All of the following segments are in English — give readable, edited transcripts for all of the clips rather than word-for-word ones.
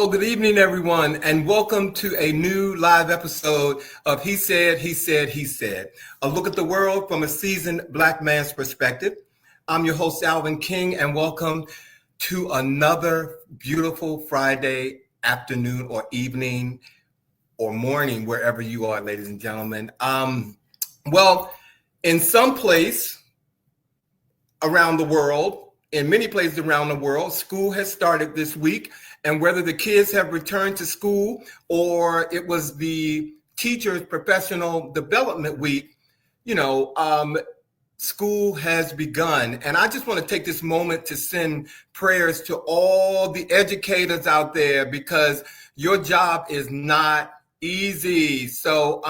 Hello, good evening, everyone, and welcome to a new live episode of He Said, He Said, He Said, a look at the world from a seasoned Black man's perspective. I'm your host, Alvin King, and welcome to another beautiful Friday afternoon or evening or morning, wherever you are, ladies and gentlemen. Well, in some place around the world, in many places around the world, school has started this week. And whether the kids have returned to school or it was the teacher's professional development week, school has begun. And I just want to take this moment to send prayers to all the educators out there because your job is not easy. So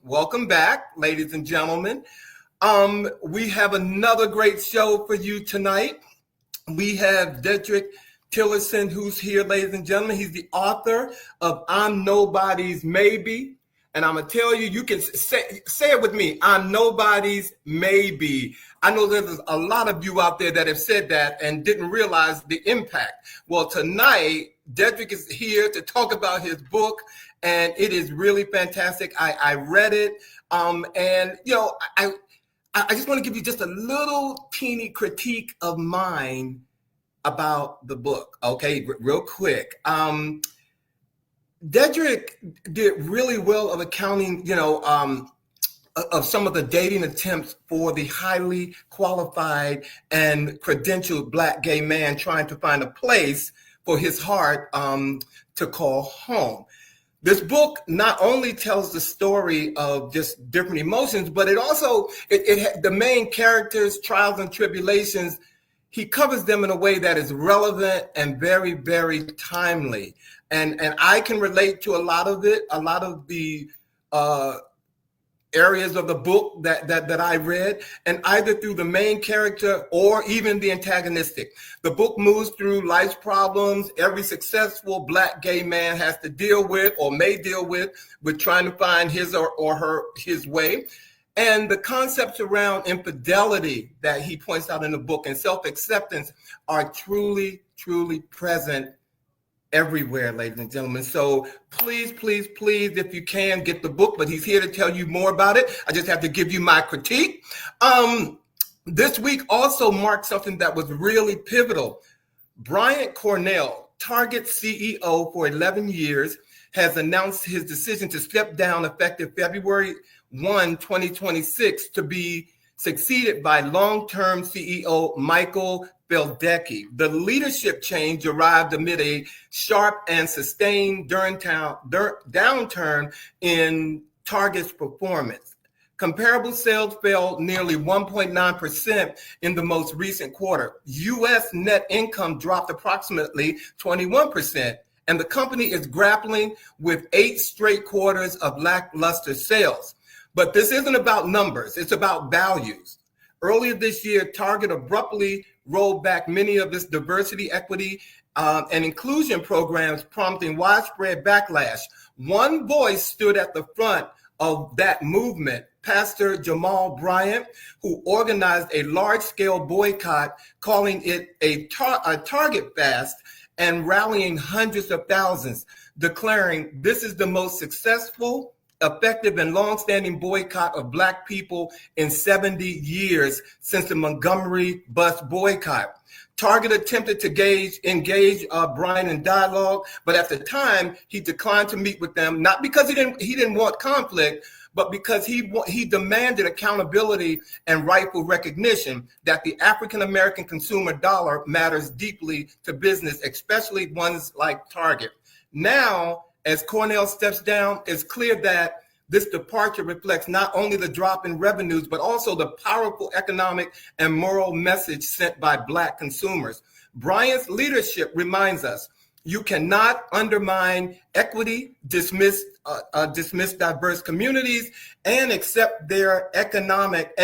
welcome back, ladies and gentlemen. We have another great show for you tonight. We have Dedrick Tillerson, who's here, ladies and gentlemen. He's the author of I'm Nobody's Maybe. And I'm going to tell you, you can say it with me. I'm nobody's maybe. I know there's a lot of you out there that have said that and didn't realize the impact. Well, tonight, Dedrick is here to talk about his book, and it is really fantastic. I read it, and, I just want to give you just a little teeny critique of mine about the book, okay, real quick. Dedrick did really well of accounting, of some of the dating attempts for the highly qualified and credentialed Black gay man trying to find a place for his heart to call home. This book not only tells the story of just different emotions, but it also, the main characters' trials and tribulations, he covers them in a way that is relevant and very, very timely. And I can relate to a lot of it, a lot of the areas of the book that I read, and either through the main character or even the antagonistic. The book moves through life's problems every successful Black gay man has to deal with or may deal with trying to find his or his way. And the concepts around infidelity that he points out in the book and self-acceptance are truly, truly present everywhere, ladies and gentlemen. So please, please, please, if you can, get the book, but he's here to tell you more about it. I just have to give you my critique. This week also marked something that was really pivotal. Bryant Cornell, Target CEO for 11 years, has announced his decision to step down effective February 1, 2026, to be succeeded by long-term CEO Michael Beldecki. The leadership change arrived amid a sharp and sustained downturn in Target's performance. Comparable sales fell nearly 1.9% in the most recent quarter. U.S. net income dropped approximately 21%. And the company is grappling with 8 straight quarters of lackluster sales. But this isn't about numbers, it's about values. Earlier this year, Target abruptly rolled back many of its diversity, equity, and inclusion programs, prompting widespread backlash. One voice stood at the front of that movement, Pastor Jamal Bryant, who organized a large-scale boycott, calling it a Target fast, and rallying hundreds of thousands, declaring this is the most successful, effective, and longstanding boycott of Black people in 70 years since the Montgomery bus boycott. Target attempted to engage Bryant in dialogue, but at the time he declined to meet with them, not because he didn't want conflict, but because he demanded accountability and rightful recognition that the African-American consumer dollar matters deeply to business, especially ones like Target. Now, as Cornell steps down, it's clear that this departure reflects not only the drop in revenues, but also the powerful economic and moral message sent by Black consumers. Bryant's leadership reminds us, you cannot undermine equity, dismiss diverse communities, and expect their economic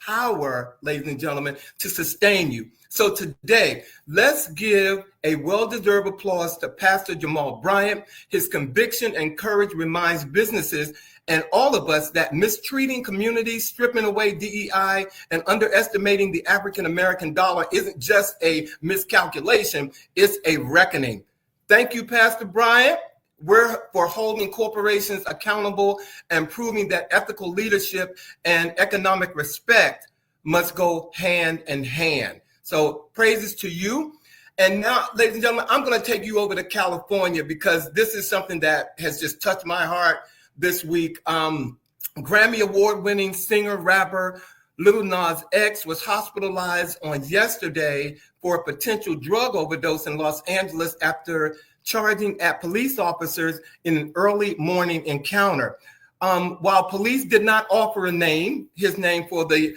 power, ladies and gentlemen, to sustain you. So today, let's give a well-deserved applause to Pastor Jamal Bryant. His conviction and courage reminds businesses and all of us that mistreating communities, stripping away DEI, and underestimating the African-American dollar isn't just a miscalculation, it's a reckoning. Thank you, Pastor Bryant. We're for holding corporations accountable and proving that ethical leadership and economic respect must go hand in hand. So praises to you. And now, ladies and gentlemen, I'm going to take you over to California because this is something that has just touched my heart this week. Grammy Award-winning singer, rapper Lil Nas X was hospitalized on yesterday for a potential drug overdose in Los Angeles after charging at police officers in an early morning encounter. While police did not offer his name for the,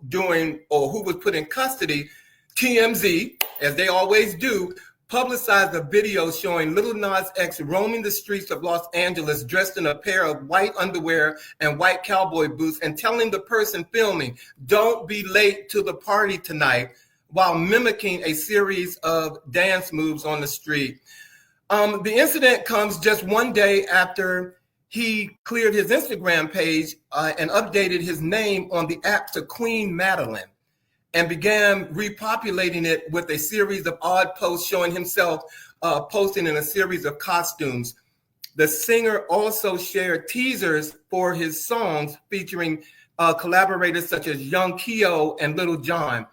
doing or who was put in custody, TMZ, as they always do, publicized a video showing Lil Nas X roaming the streets of Los Angeles dressed in a pair of white underwear and white cowboy boots and telling the person filming, "Don't be late to the party tonight," while mimicking a series of dance moves on the street. The incident comes just one day after he cleared his Instagram page and updated his name on the app to Queen Madeline and began repopulating it with a series of odd posts showing himself posting in a series of costumes. The singer also shared teasers for his songs featuring collaborators such as Young Keo and Little John.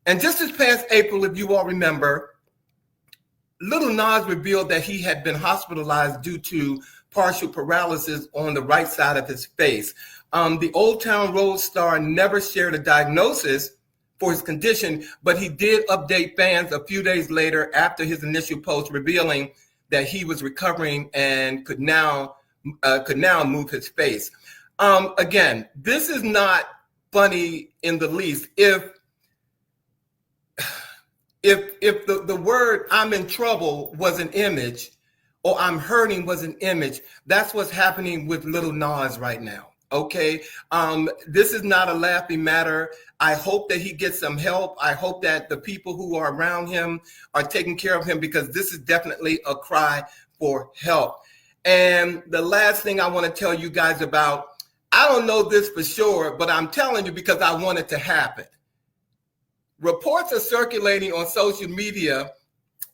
And just this past April, if you all remember, Lil Nas revealed that he had been hospitalized due to partial paralysis on the right side of his face. The Old Town Road star never shared a diagnosis for his condition, but he did update fans a few days later after his initial post revealing that he was recovering and could now move his face. Again, this is not funny in the least. If the word "I'm in trouble" was an image, or "I'm hurting" was an image, that's what's happening with Lil Nas right now. Okay, this is not a laughing matter. I hope that he gets some help. I hope that the people who are around him are taking care of him because this is definitely a cry for help. And the last thing I want to tell you guys about, I don't know this for sure, but I'm telling you because I want it to happen. Reports are circulating on social media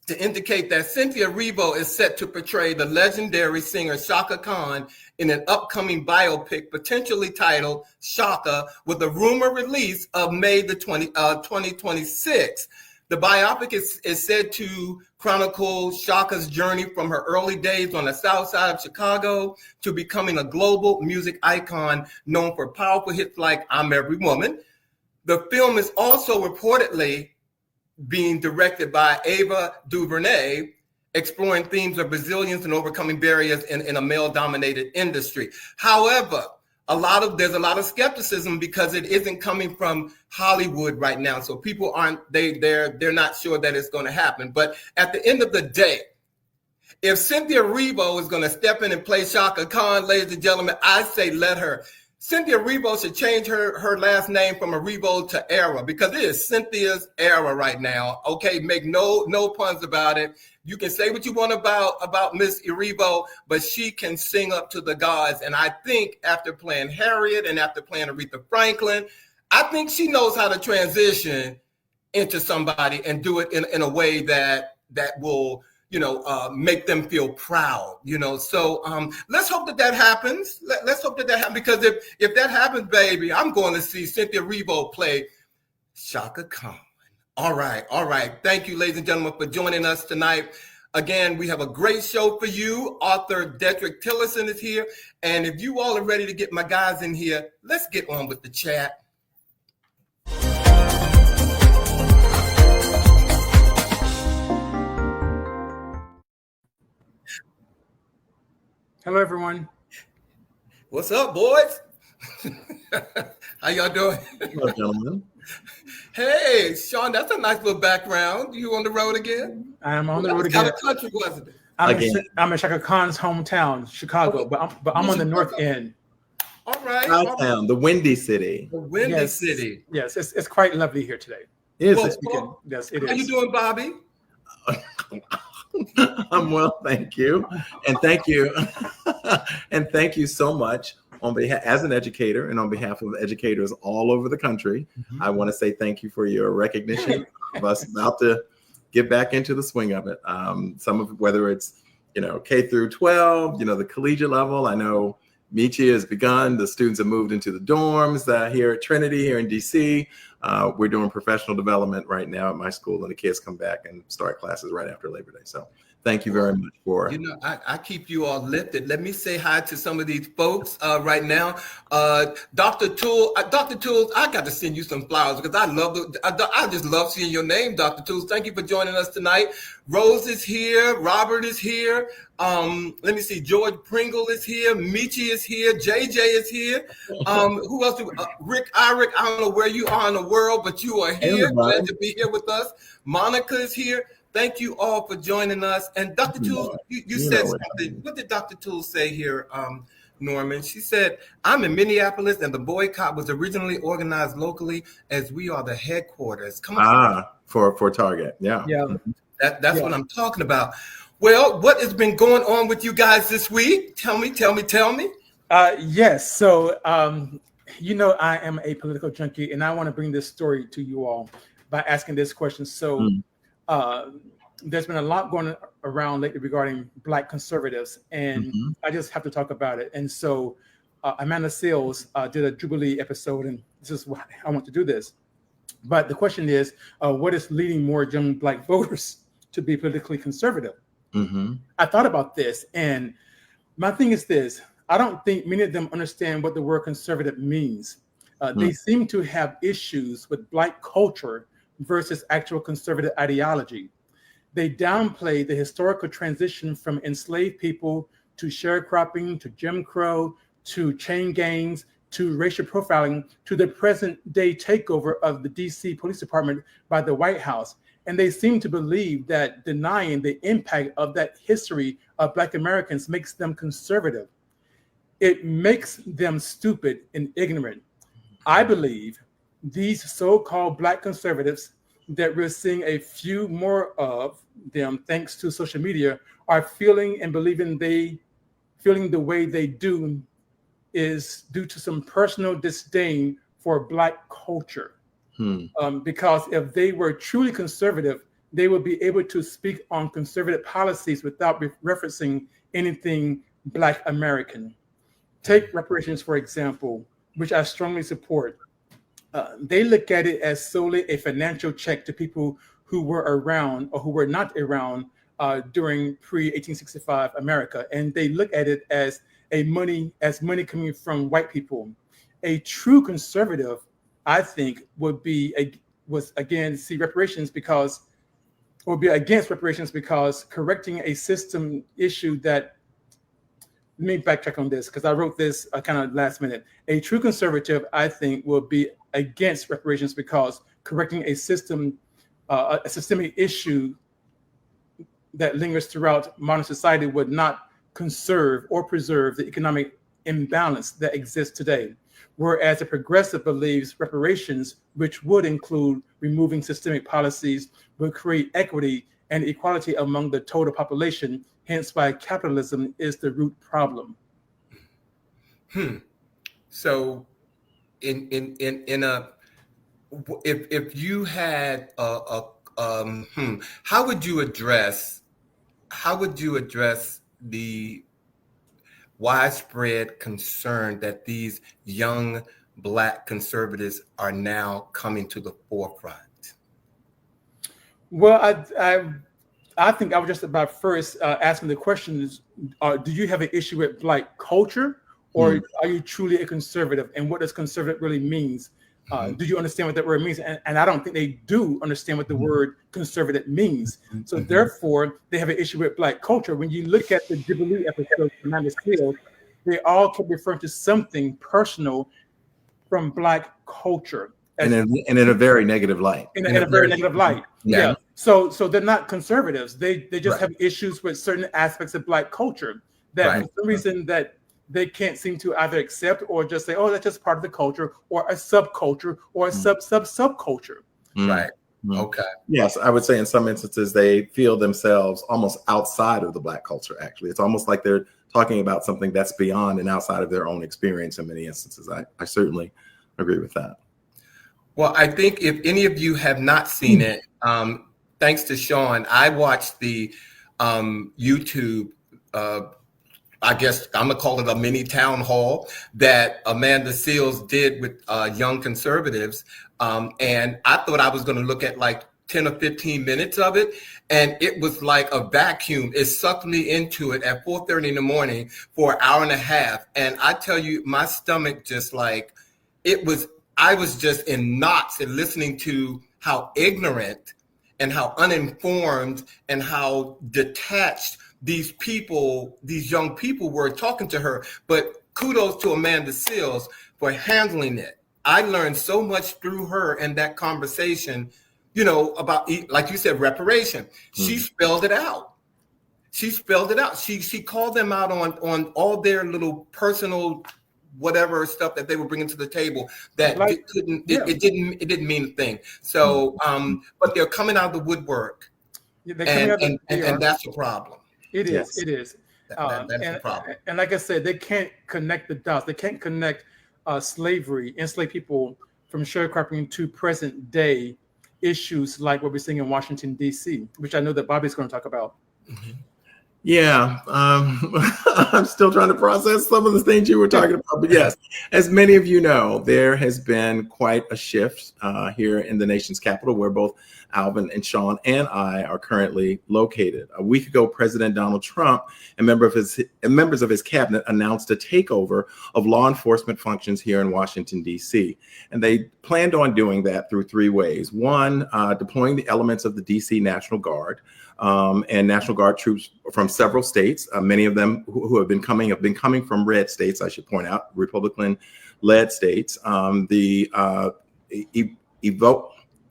to indicate that Cynthia Erivo is set to portray the legendary singer Chaka Khan in an upcoming biopic potentially titled Chaka, with a rumor release of May 2026. The biopic is said to chronicle Chaka's journey from her early days on the south side of Chicago to becoming a global music icon known for powerful hits like I'm Every Woman. The film is also reportedly being directed by Ava DuVernay, exploring themes of resilience and overcoming barriers in a male-dominated industry. However, there's a lot of skepticism because it isn't coming from Hollywood right now. So people they're not sure that it's going to happen. But at the end of the day, if Cynthia Erivo is going to step in and play Chaka Khan, ladies and gentlemen, I say let her. Cynthia Erivo should change her last name from Erivo to Era because it is Cynthia's era right now. Okay, make no puns about it. You can say what you want about Miss Erivo, but she can sing up to the gods. And I think after playing Harriet and after playing Aretha Franklin, I think she knows how to transition into somebody and do it in a way that will make them feel proud, So let's hope that happens. Let's hope that happens because if that happens, baby, I'm going to see Cynthia Erivo play Chaka Khan. All right. Thank you, ladies and gentlemen, for joining us tonight. Again, we have a great show for you. Author Dedrick Tillerson is here. And if you all are ready to get my guys in here, let's get on with the chat. Hello, everyone. What's up, boys? How y'all doing? Hello, gentlemen. Hey, Sean, that's a nice little background. You on the road again? I'm on the road again. What country was it? I'm in Chaka Khan's hometown, Chicago, but I'm on the north end. All right. Chi-town, the Windy City. The Windy City. Yes, it's quite lovely here today. Yes, Yes, it is. How you doing, Bobby? I'm well, thank you. And thank you. And thank you so much on behalf, as an educator and on behalf of educators all over the country. I want to say thank you for your recognition of us about to get back into the swing of it. Some of, whether it's, K through 12, the collegiate level. I know Michi has begun. The students have moved into the dorms here at Trinity, here in DC. We're doing professional development right now at my school, and the kids come back and start classes right after Labor Day. So thank you very much for. I keep you all lifted. Let me say hi to some of these folks right now. Dr. Toole, I got to send you some flowers because I just love seeing your name, Dr. Toole. Thank you for joining us tonight. Rose is here. Robert is here. Let me see. George Pringle is here. Michi is here. JJ is here. Who else? Rick Irick. I don't know where you are in the world, but you are here. Everybody. Glad to be here with us. Monica is here. Thank you all for joining us. And Dr. Toole, you said something. What did Dr. Toole say here, Norman? She said, I'm in Minneapolis, and the boycott was originally organized locally as we are the headquarters. Come on. For Target. Yeah. That's what I'm talking about. Well, what has been going on with you guys this week? Tell me. Yes. So, I am a political junkie, and I want to bring this story to you all by asking this question. So, there's been a lot going around lately regarding Black conservatives, and I just have to talk about it. And so, Amanda Seales did a Jubilee episode, and this is why I want to do this. But the question is, what is leading more young Black voters to be politically conservative? I thought about this, and my thing is this. I don't think many of them understand what the word conservative means. They seem to have issues with Black culture versus actual conservative ideology. They downplay the historical transition from enslaved people to sharecropping, to Jim Crow, to chain gangs, to racial profiling, to the present day takeover of the DC Police Department by the White House. And they seem to believe that denying the impact of that history of Black Americans makes them conservative. It makes them stupid and ignorant. I believe these so-called Black conservatives that we're seeing a few more of them thanks to social media are feeling and believing feeling the way they do is due to some personal disdain for Black culture. Because if they were truly conservative, they would be able to speak on conservative policies without referencing anything Black American. Take reparations, for example, which I strongly support. They look at it as solely a financial check to people who were around or who were not around during pre-1865 America. And they look at it as money coming from white people. A true conservative, I think, would be against reparations because correcting a system issue that. Let me backtrack on this because I wrote this kind of last minute. A true conservative, I think, will be against reparations because correcting a systemic issue that lingers throughout modern society would not conserve or preserve the economic imbalance that exists today. Whereas a progressive believes reparations, which would include removing systemic policies, will create equity and equality among the total population, hence why capitalism is the root problem. So if you had how would you address the widespread concern that these young Black conservatives are now coming to the forefront? Well, I think I would just about first asking the question is, do you have an issue with Black culture, or are you truly a conservative? And what does conservative really means? Do you understand what that word means? And I don't think they do understand what the word conservative means. So therefore, they have an issue with Black culture. When you look at the Jubilee episode from Amanda Seales, they all kept referring to something personal from Black culture. And in a very negative light. In a very negative light. Yeah. So they're not conservatives. They just have issues with certain aspects of Black culture that for some reason that they can't seem to either accept or just say, oh, that's just part of the culture, or a subculture, or a subculture. Right. Okay. Yes, I would say in some instances they feel themselves almost outside of the Black culture. Actually, it's almost like they're talking about something that's beyond and outside of their own experience in many instances. I certainly agree with that. Well, I think if any of you have not seen it, thanks to Sean, I watched the YouTube, I guess I'm gonna call it a mini town hall that Amanda Seales did with young conservatives. And I thought I was gonna look at like 10 or 15 minutes of it. And it was like a vacuum. It sucked me into it at 4:30 in the morning for an hour and a half. And I tell you, my stomach just like, I was just in knots and listening to how ignorant and how uninformed and how detached these young people were talking to her. But kudos to Amanda Seales for handling it. I learned so much through her and that conversation, about, like you said, reparation. She spelled it out. She called them out on all their little personal whatever stuff that they were bringing to the table that it didn't mean a thing. So, but they're coming out of the woodwork, and that's a problem. It is. Yes. It is. That's the problem. And like I said, they can't connect the dots. They can't connect slavery, enslaved people, from sharecropping to present day issues like what we're seeing in Washington, D.C., which I know that Bobby's going to talk about. Mm-hmm. Yeah, I'm still trying to process some of the things you were talking about. But yes, as many of you know, there has been quite a shift here in the nation's capital, where both Alvin and Sean and I are currently located. A week ago, President Donald Trump and members of his cabinet announced a takeover of law enforcement functions here in Washington, D.C. And they planned on doing that through three ways. One, deploying the elements of the D.C. National Guard and National Guard troops from several states. Many of them who have been coming from red states, I should point out, Republican-led states.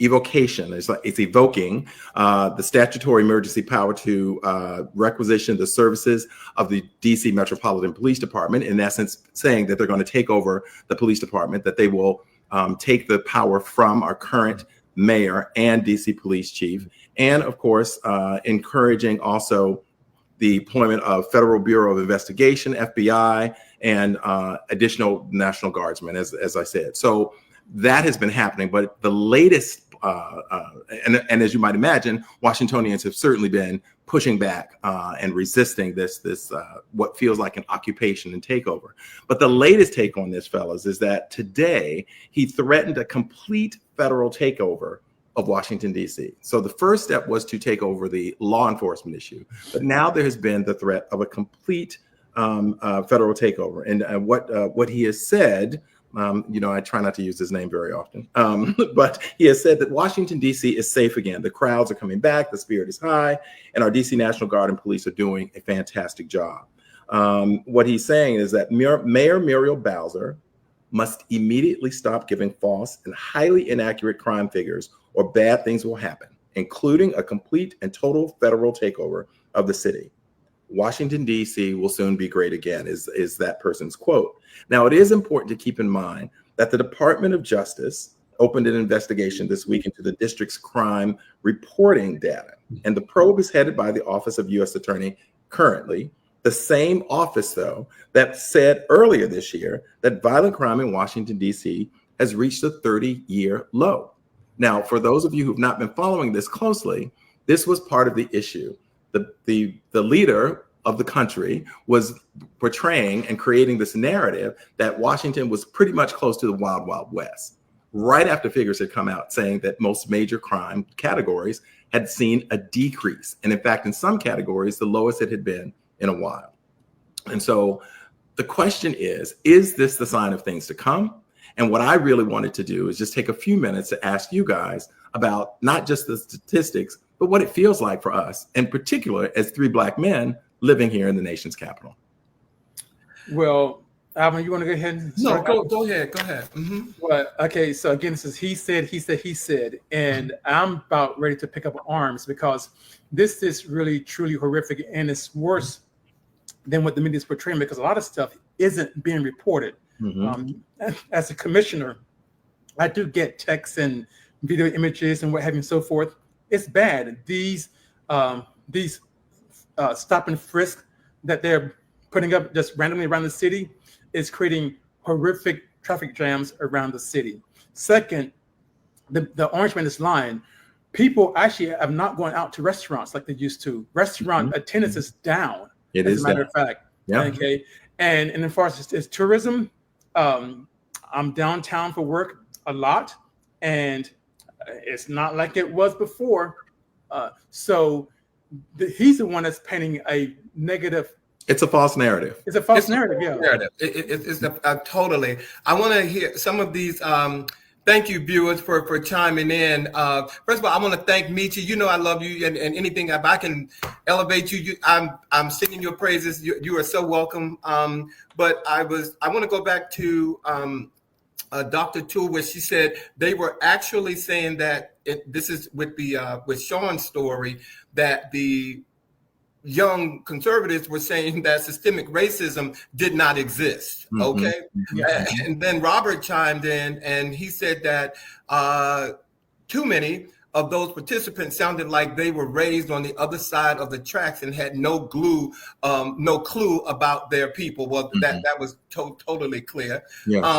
Evocation it's evoking the statutory emergency power to requisition the services of the DC Metropolitan Police Department, in essence saying that they're going to take over the police department, that they will take the power from our current mayor and DC police chief, and of course encouraging also the deployment of Federal Bureau of Investigation, FBI, and additional National Guardsmen, as I said. So that has been happening, but the latest, and as you might imagine, Washingtonians have certainly been pushing back and resisting this what feels like an occupation and takeover. But the latest take on this, fellas, is that today he threatened a complete federal takeover of Washington, D.C. So the first step was to take over the law enforcement issue, but now there has been the threat of a complete federal takeover. And what he has said, I try not to use his name very often, but he has said that Washington, D.C. is safe again. The crowds are coming back, the spirit is high, and our D.C. National Guard and police are doing a fantastic job. What he's saying is that Mayor Muriel Bowser must immediately stop giving false and highly inaccurate crime figures, or bad things will happen, including a complete and total federal takeover of the city. Washington, D.C. will soon be great again, is that person's quote. Now, it is important to keep in mind that the Department of Justice opened an investigation this week into the district's crime reporting data. And the probe is headed by the Office of U.S. Attorney currently, the same office, though, that said earlier this year that violent crime in Washington, D.C. has reached a 30-year low. Now, for those of you who've not been following this closely, this was part of the issue. The leader of the country was portraying and creating this narrative that Washington was pretty much close to the Wild Wild West, right after figures had come out saying that most major crime categories had seen a decrease. And in fact, in some categories, the lowest it had been in a while. And so the question is this the sign of things to come? And what I really wanted to do is just take a few minutes to ask you guys about not just the statistics, but what it feels like for us, in particular, as three Black men living here in the nation's capital. Well, Alvin, you want to go ahead and start? No, go ahead. Mm-hmm. Well, okay, so again, this is he said, and I'm about ready to pick up arms because this is really, truly horrific, and it's worse than what the media is portraying, because a lot of stuff isn't being reported. As a commissioner, I do get texts and video images and what have you and so forth. It's bad. These stop and frisk that they're putting up just randomly around the city is creating horrific traffic jams around the city. Second, the Orange Man is lying. People actually have not gone out to restaurants like they used to. Restaurant attendance is down. It as is a matter down. of fact. Yeah. Okay. And as far as tourism, I'm downtown for work a lot, and it's not like it was before. So he's the one that's painting a negative. It's a false narrative. It's a false narrative. Yeah. Narrative. It's totally. I want to hear some of these. Thank you, viewers, for chiming in. First of all, I want to thank Michi. You know I love you, and anything if I can elevate you, I'm singing your praises. You are so welcome. But I want to go back to Dr. Toole, where she said they were actually saying that this is with Sean's story, that the young conservatives were saying that systemic racism did not exist. Okay. And then Robert chimed in and he said that too many of those participants sounded like they were raised on the other side of the tracks and had no clue about their people. Well, that was totally clear. Yeah.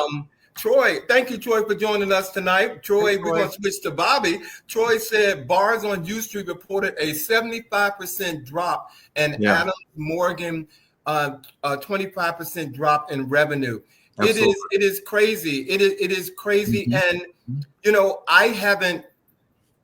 Troy, thank you, Troy, for joining us tonight. Troy, we're going to switch to Bobby. Troy said bars on U Street reported a 75% drop, and Adams Morgan 25% drop in revenue. Absolutely. It is crazy. It is crazy. And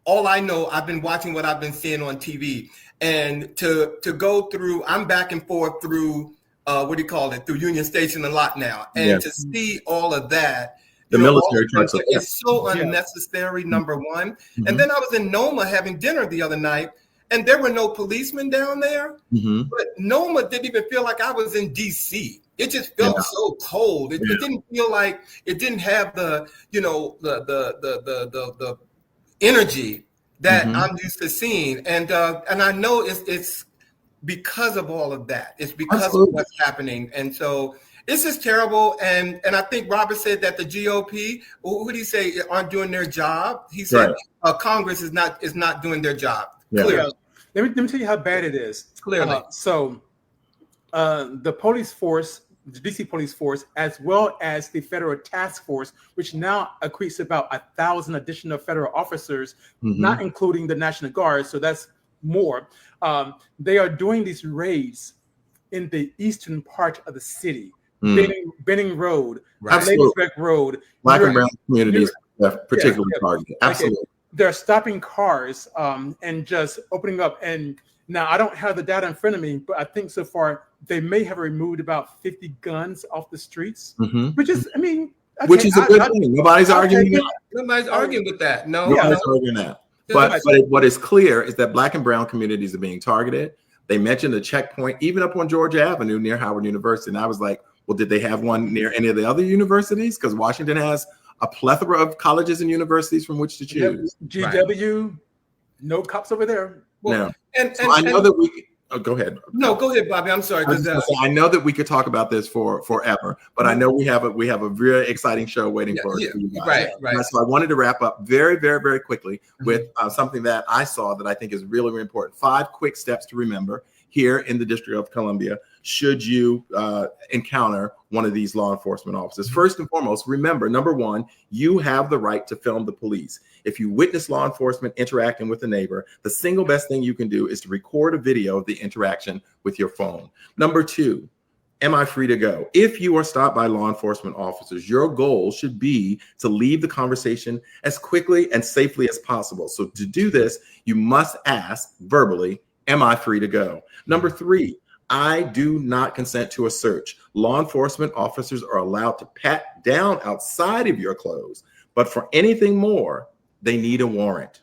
all I know, I've been watching what I've been seeing on TV, and to go through, I'm back and forth through through Union Station a lot now. And to see all of that, the military trucks is so unnecessary, number one. And then I was in Noma having dinner the other night, and there were no policemen down there. But Noma didn't even feel like I was in DC. It just felt so cold. It didn't feel like it didn't have the energy that I'm used to seeing. And I know it's because of all of that. It's because of what's happening. And so it's just terrible. And I think Robert said that the GOP, who did he say, aren't doing their job? He said Congress is not doing their job. Clearly. Let me tell you how bad it is. Clearly. The police force, the DC police force, as well as the federal task force, which now equates to about 1,000 additional federal officers, not including the National Guard. So that's more. They are doing these raids in the eastern part of the city, Benning Road, Ladiesburg Road. Black and brown communities particularly targeted. Absolutely. Okay. They're stopping cars and just opening up. And now I don't have the data in front of me, but I think so far they may have removed about 50 guns off the streets, which is, which is a good thing. Nobody's arguing that. Nobody's arguing with that. Nobody's arguing that. But what is clear is that Black and brown communities are being targeted. They mentioned a checkpoint, even up on Georgia Avenue near Howard University. And I was like, well, did they have one near any of the other universities? Because Washington has a plethora of colleges and universities from which to choose. GW, no cops over there. Well, so I know that we. Oh, go ahead. No, go ahead, Bobby. I'm sorry. I know that we could talk about this forever, but I know we have a very exciting show waiting for you guys. Right. So I wanted to wrap up very, very, very quickly with something that I saw that I think is really, really important. 5 quick steps to remember here in the District of Columbia should you encounter one of these law enforcement officers. First and foremost, remember, number 1, you have the right to film the police. If you witness law enforcement interacting with a neighbor, the single best thing you can do is to record a video of the interaction with your phone. Number 2, am I free to go? If you are stopped by law enforcement officers, your goal should be to leave the conversation as quickly and safely as possible. So to do this, you must ask verbally, am I free to go? Number 3, I do not consent to a search. Law enforcement officers are allowed to pat down outside of your clothes, but for anything more, they need a warrant.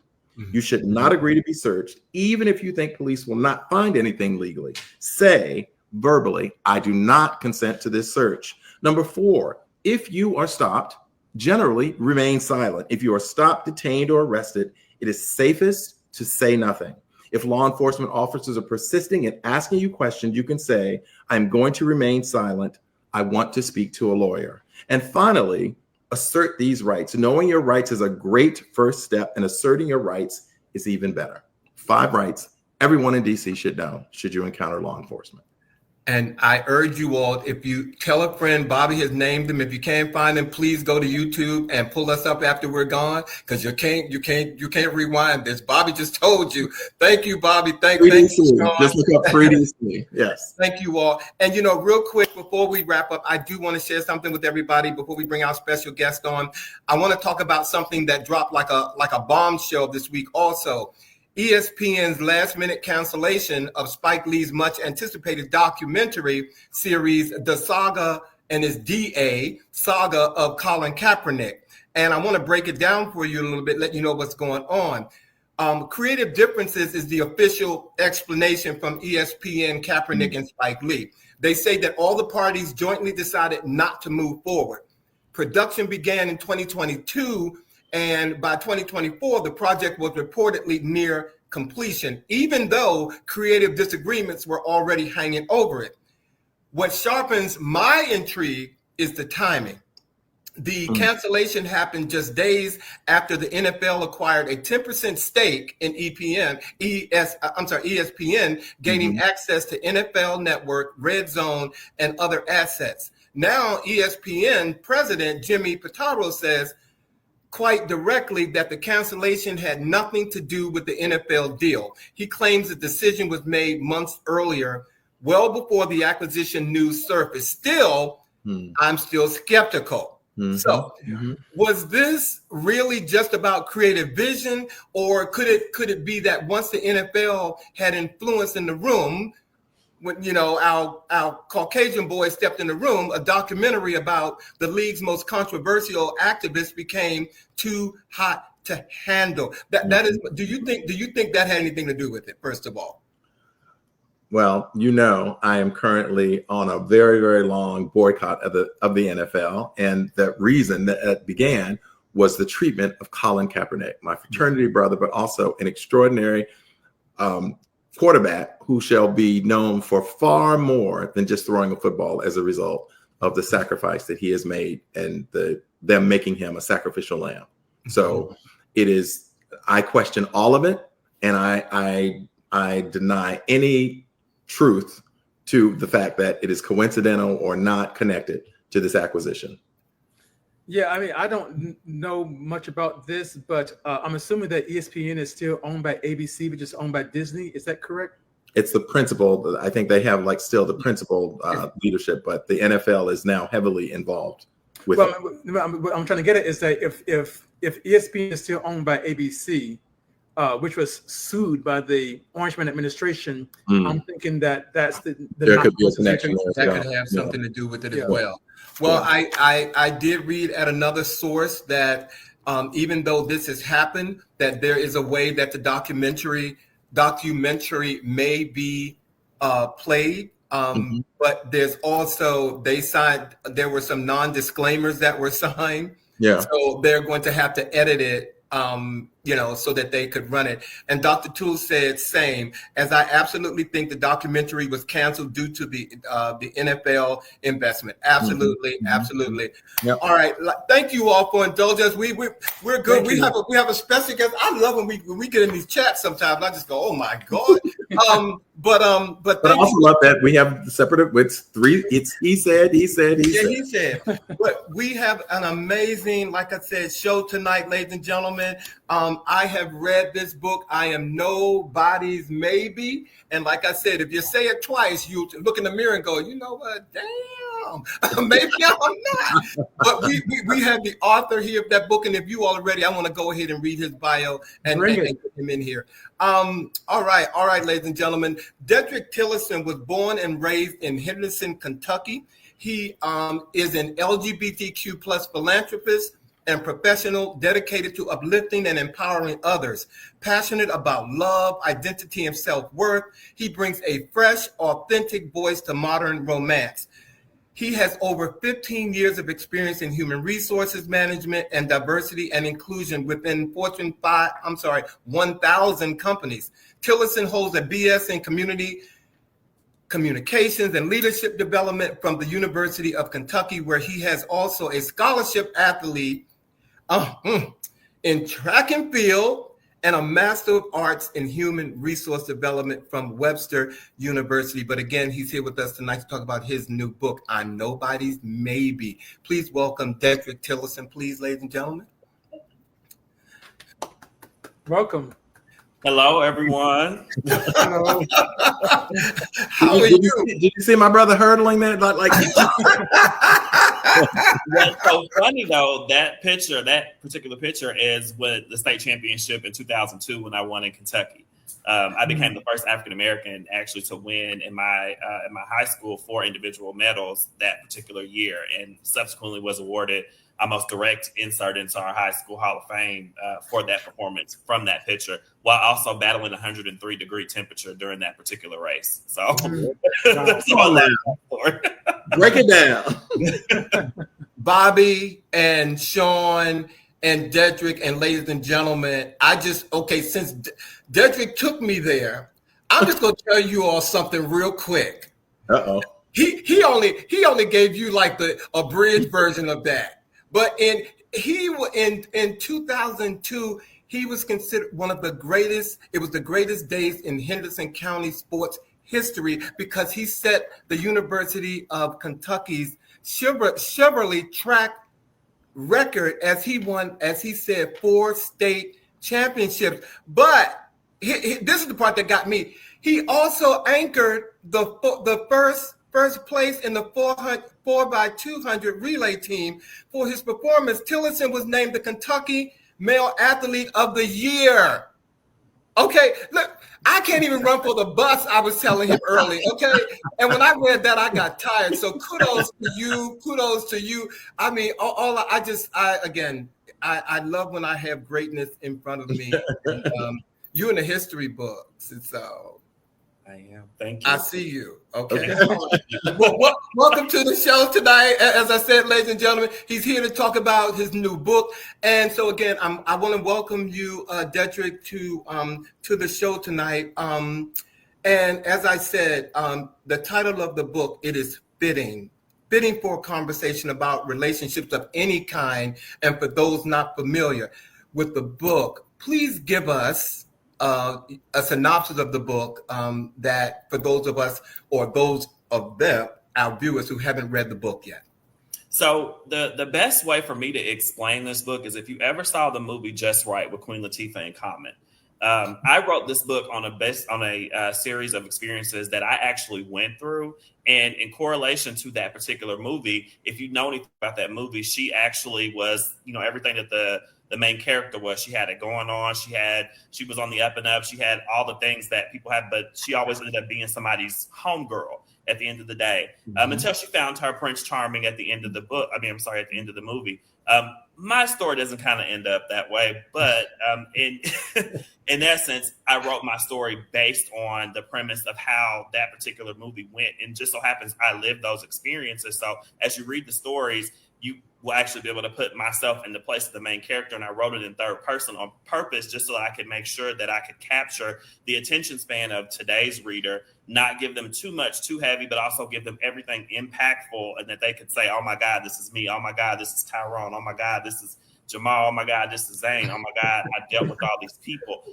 You should not agree to be searched, even if you think police will not find anything legally. Say verbally, I do not consent to this search. Number 4, if you are stopped, generally remain silent. If you are stopped, detained, or arrested, it is safest to say nothing. If law enforcement officers are persisting in asking you questions, you can say, I'm going to remain silent. I want to speak to a lawyer. And finally, assert these rights. Knowing your rights is a great first step, and asserting your rights is even better. 5 rights everyone in DC should know should you encounter law enforcement. And I urge you all, if you tell a friend, Bobby has named them. If you can't find them, please go to YouTube and pull us up after we're gone, because you can't rewind this. Bobby just told you. Thank you, Bobby. Thank you. Just look up 3DC. Yes. Thank you all. And real quick before we wrap up, I do want to share something with everybody before we bring our special guest on. I want to talk about something that dropped like a bombshell this week also. ESPN's last-minute cancellation of Spike Lee's much-anticipated documentary series, The Saga and his DA, Saga of Colin Kaepernick. And I want to break it down for you a little bit, let you know what's going on. Creative differences is the official explanation from ESPN, Kaepernick, and Spike Lee. They say that all the parties jointly decided not to move forward. Production began in 2022, and by 2024, the project was reportedly near completion, even though creative disagreements were already hanging over it. What sharpens my intrigue is the timing. The cancellation happened just days after the NFL acquired a 10% stake in ESPN, gaining access to NFL Network, Red Zone, and other assets. Now, ESPN president Jimmy Pitaro says quite directly that the cancellation had nothing to do with the NFL deal. He claims the decision was made months earlier, well before the acquisition news surfaced. Still, I'm still skeptical. So, was this really just about creative vision, or could it be that once the NFL had influence in the room, when our Caucasian boy stepped in the room, a documentary about the league's most controversial activists became too hot to handle? That is. Do you think that had anything to do with it? First of all. Well, I am currently on a very, very long boycott of the NFL, and the reason that it began was the treatment of Colin Kaepernick, my fraternity brother, but also an extraordinary quarterback who shall be known for far more than just throwing a football as a result of the sacrifice that he has made and them making him a sacrificial lamb. So I question all of it, and I deny any truth to the fact that it is coincidental or not connected to this acquisition. Yeah, I mean, I don't know much about this, but I'm assuming that ESPN is still owned by ABC, but just owned by Disney. Is that correct? It's the principal. I think they have still the principal leadership, but the NFL is now heavily involved with it. What I'm trying to get at is that if ESPN is still owned by ABC, which was sued by the Orangeman administration, I'm thinking that that's the there could be a connection. That could have something to do with it as well. Well, I did read at another source that even though this has happened, that there is a way that the documentary may be played. But there's also, there were some non-disclaimers that were signed. Yeah. So they're going to have to edit it, so that they could run it. And Dr. Toole said, same, as I absolutely think the documentary was canceled due to the NFL investment. Absolutely. Absolutely. Yep. All right. Thank you all for indulging us. We're good. We have a special guest. I love when we get in these chats sometimes. I just go, oh my God. But I also love that we have separate with three. It's he said. But we have an amazing, like I said, show tonight, ladies and gentlemen. I have read this book. I am nobody's maybe. And like I said, if you say it twice, you look in the mirror and go, you know what? Damn, maybe I'm not. But we have the author here of that book. And if you all are ready, I want to go ahead and read his bio and get him in here. All right, ladies and gentlemen. Dedrick Tillerson was born and raised in Henderson, Kentucky. He is an LGBTQ plus philanthropist and professional dedicated to uplifting and empowering others. Passionate about love, identity, and self-worth, he brings a fresh, authentic voice to modern romance. He has over 15 years of experience in human resources management and diversity and inclusion within Fortune 1000 companies. Tillerson holds a BS in community communications and leadership development from the University of Kentucky, where he has also a scholarship athlete in track and field and a Master of Arts in Human Resource Development from Webster University. But again, he's here with us tonight to talk about his new book, I'm Nobody's Maybe. Please welcome Dedrick Tillerson, please, ladies and gentlemen. Welcome. Hello, everyone. Hello. How are you? Did you see my brother hurdling that? Like What's so funny though, that particular picture is with the state championship in 2002 when I won in Kentucky. I became the first African American actually to win in my high school 4 individual medals that particular year, and subsequently was awarded a most direct insert into our high school Hall of Fame for that performance from that picture, while also battling 103-degree temperature during that particular race. So that's all that for. Break it down. Bobby and Sean and Dedrick and ladies and gentlemen, since Dedrick took me there, I'm just going to tell you all something real quick. Uh-oh. He only gave you like the abridged version of that. But in 2002, he was considered one of the greatest. It was the greatest days in Henderson County sports history because he set the University of Kentucky's Chevrolet track record as he won, as he said, 4 state championships. But this is the part that got me. He also anchored the first place in the 4x200 relay team. For his performance, Tillerson was named the Kentucky Male Athlete of the Year. Okay, look, I can't even run for the bus, I was telling him early, okay? And when I read that, I got tired. So kudos to you. I mean, I love when I have greatness in front of me. And, you in the history books, and so I am. Thank you. I see you. Okay. Well, welcome to the show tonight. As I said, ladies and gentlemen, he's here to talk about his new book. And so again, I want to welcome you, Dedrick, to the show tonight. And as I said, the title of the book, it is fitting for a conversation about relationships of any kind. And for those not familiar with the book, please give us a synopsis of the book that for those of us or those of them, our viewers who haven't read the book yet. So the best way for me to explain this book is if you ever saw the movie Just Right with Queen Latifah and Common. I wrote this book on a series of experiences that I actually went through. And in correlation to that particular movie, if you know anything about that movie, she actually was, everything that the main character was. She had it going on. She was on the up and up. She had all the things that people have, but she always ended up being somebody's homegirl at the end of the day, until she found her Prince Charming at the end of the book. At the end of the movie. My story doesn't kind of end up that way, but in essence, I wrote my story based on the premise of how that particular movie went. And just so happens I lived those experiences. So as you read the stories, you will actually be able to put myself in the place of the main character. And I wrote it in third person on purpose, just so I could make sure that I could capture the attention span of today's reader, not give them too much, too heavy, but also give them everything impactful and that they could say, oh my God, this is me. Oh my God, this is Tyrone. Oh my God, this is Jamal. Oh my God, this is Zane. Oh my God, I dealt with all these people.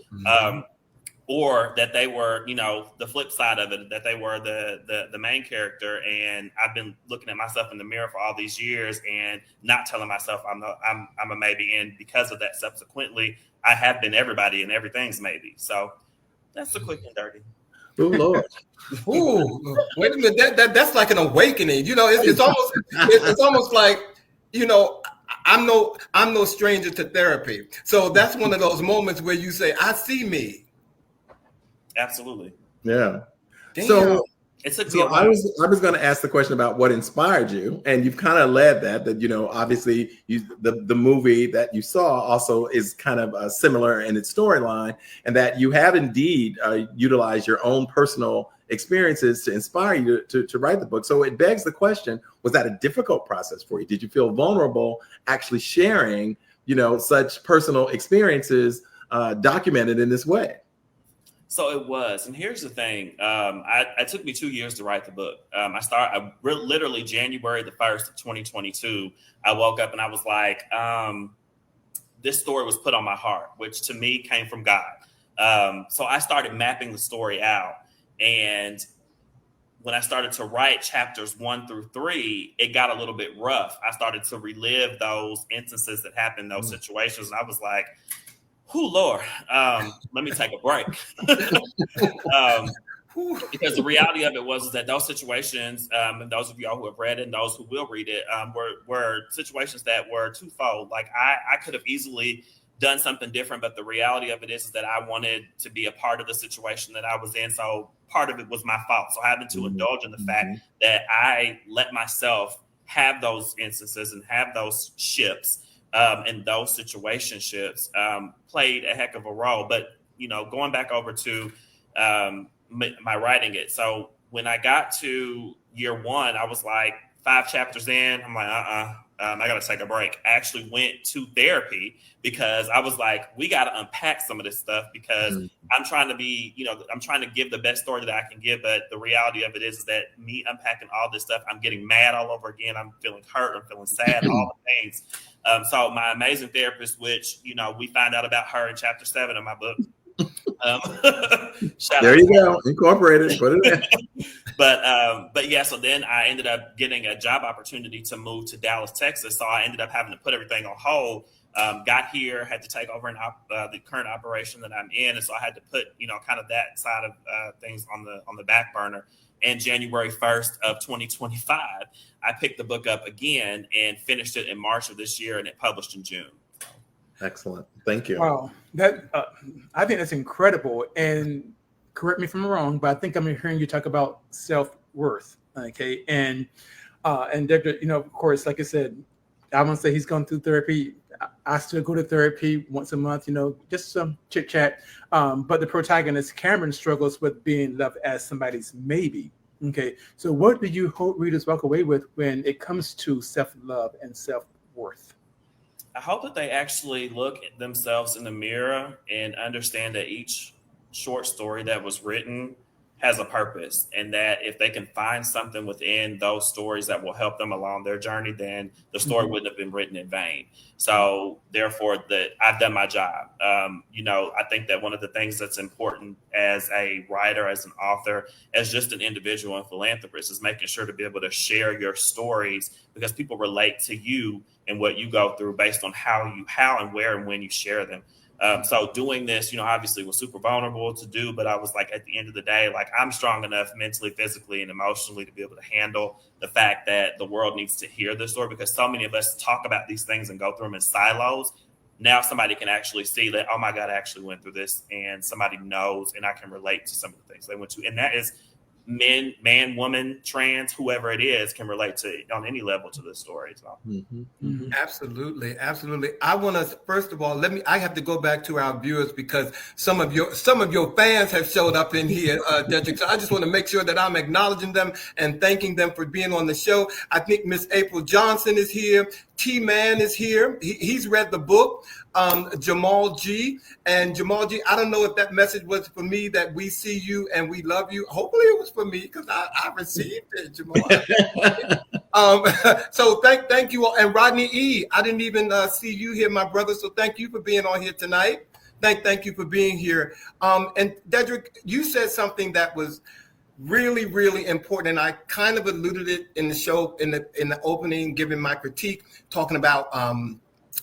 Or that they were, the flip side of it, that they were the main character. And I've been looking at myself in the mirror for all these years and not telling myself I'm a maybe. And because of that, subsequently, I have been everybody and everything's maybe. So that's the quick and dirty. Oh Lord. Ooh, wait a minute. That's like an awakening. It's almost like, I'm no stranger to therapy. So that's one of those moments where you say, I see me. Absolutely. Yeah. Damn. So I was going to ask the question about what inspired you, and you've kind of led that obviously the movie that you saw also is kind of similar in its storyline, and that you have indeed utilized your own personal experiences to inspire you to write the book. So it begs the question, was that a difficult process for you? Did you feel vulnerable actually sharing, such personal experiences documented in this way? So it was, and here's the thing. It took me 2 years to write the book. Literally January the 1st of 2022. I woke up and I was like, this story was put on my heart, which to me came from God. So I started mapping the story out, and when I started to write chapters 1 through 3, it got a little bit rough. I started to relive those instances that happened, those situations, and I was like, "Whoo, Lord, let me take a break." Because the reality of it was that those situations, and those of y'all who have read it and those who will read it, were situations that were twofold. Like I could have easily done something different, but the reality of it is that I wanted to be a part of the situation that I was in. So part of it was my fault. So having to indulge in the fact that I let myself have those instances and have those ships and those situationships played a heck of a role. But, going back over to my writing it. So when I got to year 1, I was like 5 chapters in. I'm like, I got to take a break. I actually went to therapy because I was like, we got to unpack some of this stuff because I'm trying to be, I'm trying to give the best story that I can give. But the reality of it is that me unpacking all this stuff, I'm getting mad all over again. I'm feeling hurt. I'm feeling sad, all the things. So my amazing therapist, which, we find out about her in chapter 7 of my book. There you go. Incorporated. Put it in. But yeah, so then I ended up getting a job opportunity to move to Dallas, Texas. So I ended up having to put everything on hold. Got here, had to take over the current operation that I'm in. And so I had to put, kind of that side of things on the back burner. And January 1st of 2025, I picked the book up again and finished it in March of this year, and it published in June. Excellent. Thank you. Wow. I think that's incredible. And correct me if I'm wrong, but I think I'm hearing you talk about self-worth. Okay. And Dedrick, of course, like I said, I want to say he's gone through therapy. I still go to therapy once a month, just some chit chat. But the protagonist, Cameron, struggles with being loved as somebody's maybe. Okay. So what do you hope readers walk away with when it comes to self-love and self-worth? I hope that they actually look at themselves in the mirror and understand that each short story that was written has a purpose, and that if they can find something within those stories that will help them along their journey, then the story wouldn't have been written in vain. So therefore, that I've done my job. I think that one of the things that's important as a writer, as an author, as just an individual and philanthropist is making sure to be able to share your stories, because people relate to you and what you go through based on how and where and when you share them. So doing this, obviously was super vulnerable to do, but I was like, at the end of the day, like I'm strong enough mentally, physically, and emotionally to be able to handle the fact that the world needs to hear this story, because so many of us talk about these things and go through them in silos. Now somebody can actually see that, oh my God, I actually went through this, and somebody knows, and I can relate to some of the things they went to. And that is man, woman, trans, whoever it is can relate to on any level to this story. So. Absolutely. I want to, first of all, I have to go back to our viewers, because some of your fans have showed up in here, Dedrick. So I just want to make sure that I'm acknowledging them and thanking them for being on the show. I think Miss April Johnson is here. T-Man is here. He's read the book. Jamal G. And Jamal G, I don't know if that message was for me, that we see you and we love you. Hopefully it was for me, because I received it, Jamal. So thank you all. And Rodney E., I didn't even see you here, my brother. So thank you for being on here tonight. Thank you for being here. And Dedrick, you said something that was really, really important, and I kind of alluded it in the show in the opening, giving my critique, talking about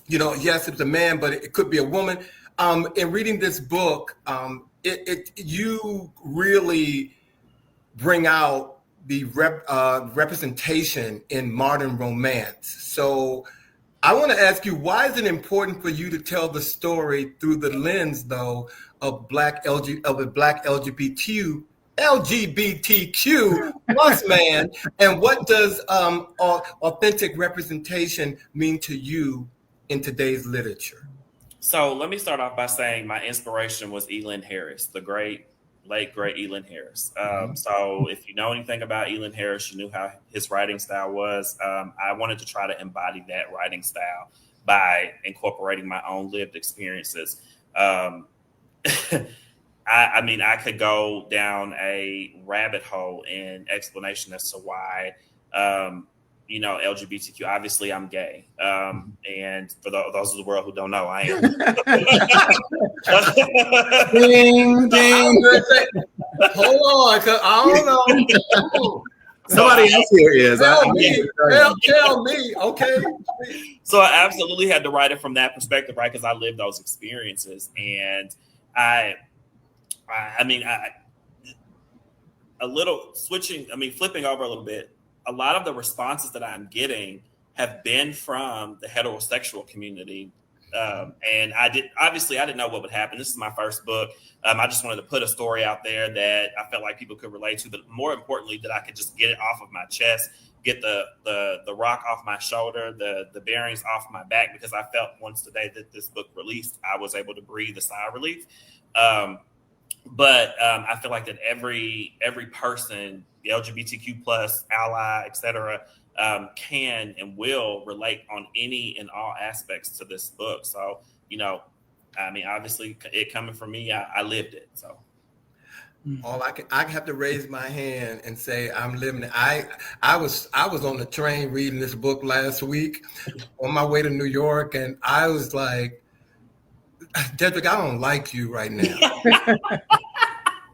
yes, it's a man, but it could be a woman. In reading this book, you really bring out the representation in modern romance. So I want to ask you, why is it important for you to tell the story through the lens, though, of a black LGBTQ plus man, and what does authentic representation mean to you in today's literature? So let me start off by saying my inspiration was Elin Harris, the late great Elin Harris. So if you know anything about Elin Harris, you knew how his writing style was. I wanted to try to embody that writing style by incorporating my own lived experiences. I mean, I could go down a rabbit hole in explanation as to why, LGBTQ. Obviously, I'm gay, and for those of the world who don't know, I am. Ding, ding. Hold on, because I don't know. Somebody else here is. Tell me, okay? So I absolutely had to write it from that perspective, right? Because I lived those experiences, and flipping over a little bit, a lot of the responses that I'm getting have been from the heterosexual community. And I didn't know what would happen. This is my first book. I just wanted to put a story out there that I felt like people could relate to, but more importantly, that I could just get it off of my chest, get the rock off my shoulder, the bearings off my back, because I felt once the day that this book released, I was able to breathe a sigh of relief. But I feel like that every person, the LGBTQ plus, ally, etc., can and will relate on any and all aspects to this book. So, obviously, it coming from me, I lived it. So, I have to raise my hand and say I'm living it. I was on the train reading this book last week on my way to New York, and I was like, Dedrick, I don't like you right now.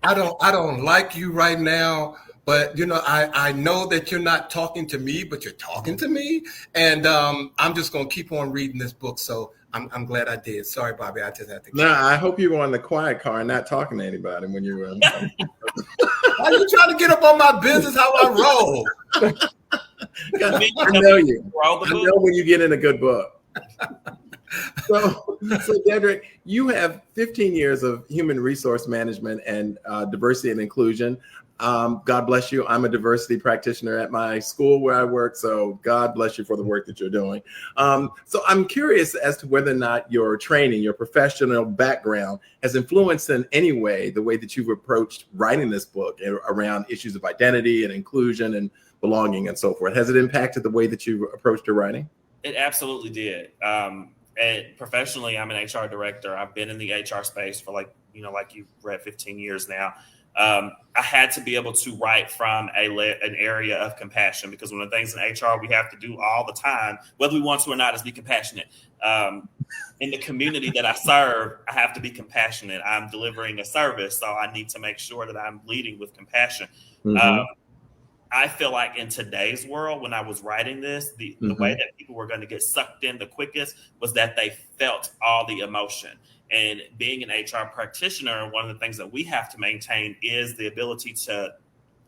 I don't like you right now. But, I know that you're not talking to me, but you're talking to me. And I'm just going to keep on reading this book. So I'm glad I did. Sorry, Bobby. I just had to. No, I hope you were on the quiet car and not talking to anybody when you were. Why are you trying to get up on my business, how I roll? I know you. I know when you get in a good book. So Dedrick, you have 15 years of human resource management and diversity and inclusion. God bless you. I'm a diversity practitioner at my school where I work. So God bless you for the work that you're doing. So I'm curious as to whether or not your training, your professional background has influenced in any way the way that you've approached writing this book around issues of identity and inclusion and belonging and so forth. Has it impacted the way that you approached your writing? It absolutely did. And professionally, I'm an HR director. I've been in the HR space for like you've read 15 years now. I had to be able to write from an area of compassion, because one of the things in HR we have to do all the time, whether we want to or not, is be compassionate. In the community that I serve, I have to be compassionate. I'm delivering a service, so I need to make sure that I'm leading with compassion. Mm-hmm. I feel like in today's world, when I was writing this, the way that people were going to get sucked in the quickest was that they felt all the emotion. And being an HR practitioner, one of the things that we have to maintain is the ability to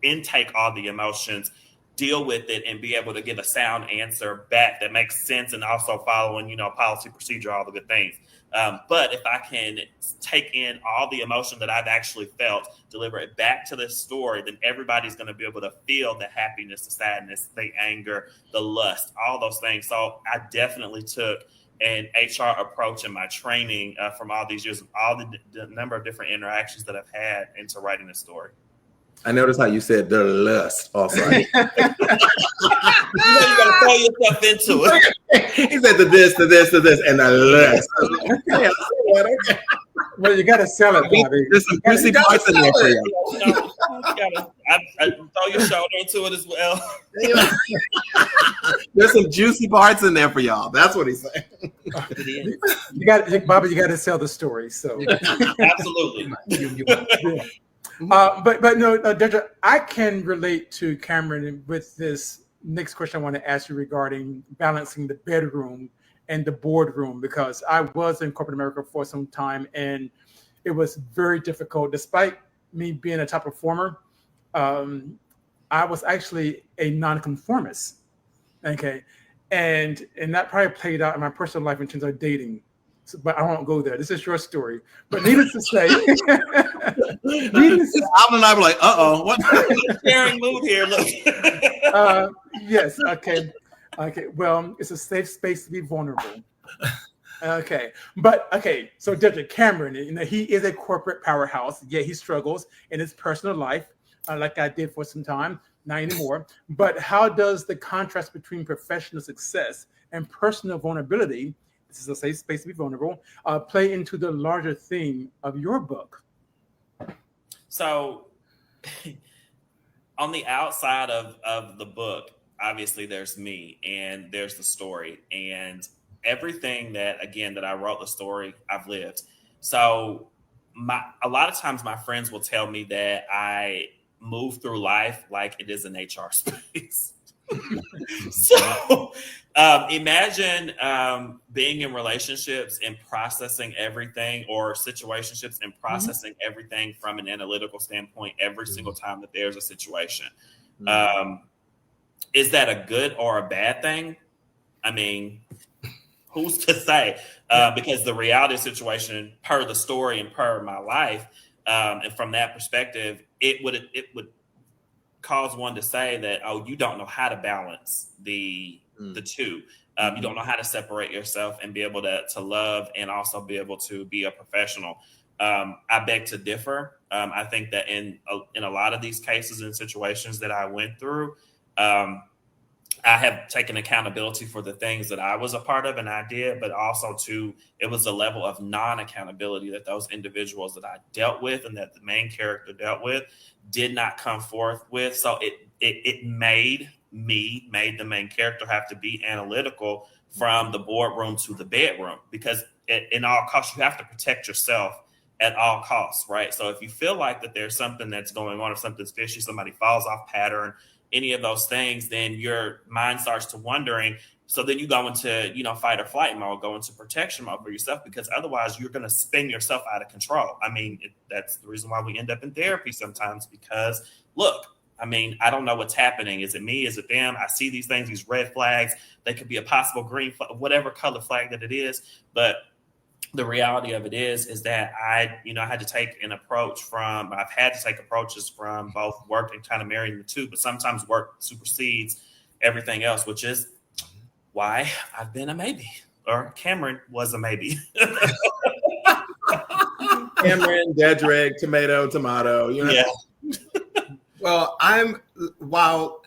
intake all the emotions, deal with it, and be able to give a sound answer back that makes sense, and also following, policy, procedure, all the good things. But if I can take in all the emotion that I've actually felt, deliver it back to this story, then everybody's going to be able to feel the happiness, the sadness, the anger, the lust, all those things. So I definitely took an HR approach in my training from all these years, all the number of different interactions that I've had into writing this story. I noticed how you said the lust also. You got to throw yourself into it. He said the this, and the lust. Okay. Well, you got to sell it, Bobby. There's some juicy parts in there for you. I throw your shoulder into it as well. There's some juicy parts in there for y'all. That's what he's saying. Bobby, you got to sell the story. So absolutely. Yeah. But no, Dedrick, I can relate to Cameron with this next question I want to ask you regarding balancing the bedroom and the boardroom, because I was in corporate America for some time, and it was very difficult. Despite me being a top performer, I was actually a nonconformist. Okay, and that probably played out in my personal life in terms of dating. But I won't go there. This is your story. But needless to say, Alvin and I were like, what sharing mood here? Look. Yes. Okay. Well, it's a safe space to be vulnerable. Okay. But okay. So Dedrick Cameron, he is a corporate powerhouse. Yeah, he struggles in his personal life, like I did for some time. Not anymore. But how does the contrast between professional success and personal vulnerability, this is a safe space to be vulnerable, play into the larger theme of your book? So on the outside of the book, obviously there's me and there's the story and everything that I wrote the story I've lived. So a lot of times my friends will tell me that I move through life like it is an HR space. So imagine being in relationships and processing everything, or situationships and processing everything from an analytical standpoint every single time that there's a situation. Is that a good or a bad thing? I mean, who's to say? Because the reality situation, per the story and per my life, and from that perspective, it would cause one to say that, oh, you don't know how to balance the two. You don't know how to separate yourself and be able to love and also be able to be a professional. I beg to differ. I think that in a lot of these cases and situations that I went through, I have taken accountability for the things that I was a part of and I did, but also too, it was a level of non-accountability that those individuals that I dealt with and that the main character dealt with did not come forth with. So it made the main character have to be analytical from the boardroom to the bedroom, because in all costs, you have to protect yourself at all costs, right? So if you feel like that there's something that's going on or something's fishy, somebody falls off pattern, any of those things, then your mind starts to wondering. So then you go into, fight or flight mode, go into protection mode for yourself, because otherwise you're going to spin yourself out of control. I mean, that's the reason why we end up in therapy sometimes, because look, I mean, I don't know what's happening. Is it me? Is it them? I see these things, these red flags. They could be a possible green flag, whatever color flag that it is. But the reality of it is that I had to take an approach I've had to take approaches from both work and kind of marrying the two, but sometimes work supersedes everything else, which is why I've been a maybe, or Cameron was a maybe. Cameron, Dedrick, tomato, Yeah. Well, while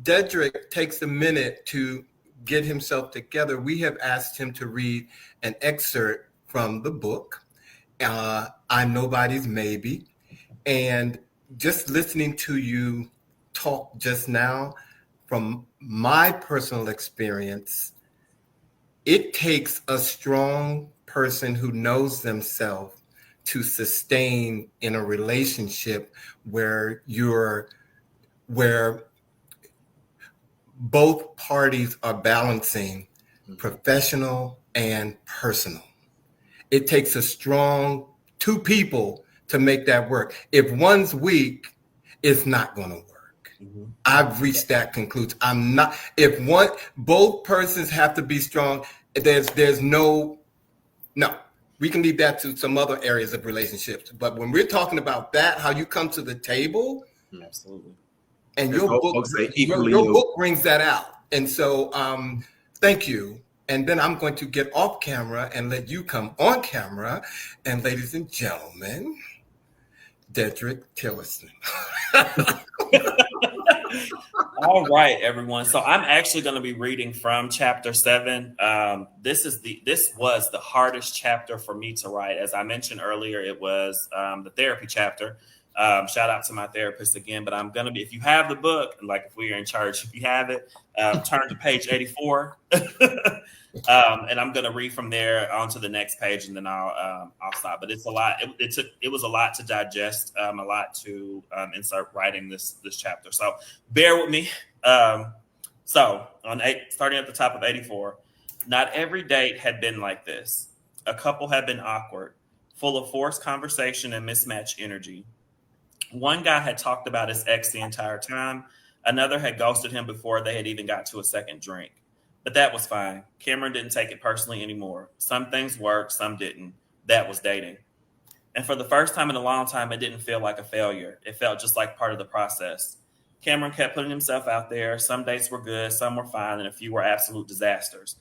Dedrick takes a minute to get himself together, we have asked him to read an excerpt from the book, I'm Nobody's Maybe. And just listening to you talk just now, from my personal experience, it takes a strong person who knows themselves to sustain in a relationship where both parties are balancing professional and personal. It takes a strong two people to make that work. If one's weak, it's not going to work. Mm-hmm. I've reached that conclusion. Both persons have to be strong. There's no, we can leave that to some other areas of relationships. But when we're talking about that, how you come to the table, absolutely. And your book brings that out. And so thank you. And then I'm going to get off camera and let you come on camera. And ladies and gentlemen, Dedrick Tillerson. All right, everyone. So I'm actually going to be reading from chapter 7. This was the hardest chapter for me to write. As I mentioned earlier, it was the therapy chapter. Shout out to my therapist again, but I'm going to be, if you have the book, like if we are in church, if you have it, turn to page 84. And I'm going to read from there onto the next page, and then I'll stop. But it's a lot. It was a lot to digest, a lot to insert writing this chapter. So bear with me. So starting at the top of 84, not every date had been like this. A couple had been awkward, full of forced conversation and mismatched energy. One guy had talked about his ex the entire time. Another had ghosted him before they had even got to a second drink. But that was fine. Cameron didn't take it personally anymore. Some things worked, some didn't. That was dating. And for the first time in a long time, it didn't feel like a failure. It felt just like part of the process. Cameron kept putting himself out there. Some dates were good, some were fine, and a few were absolute disasters.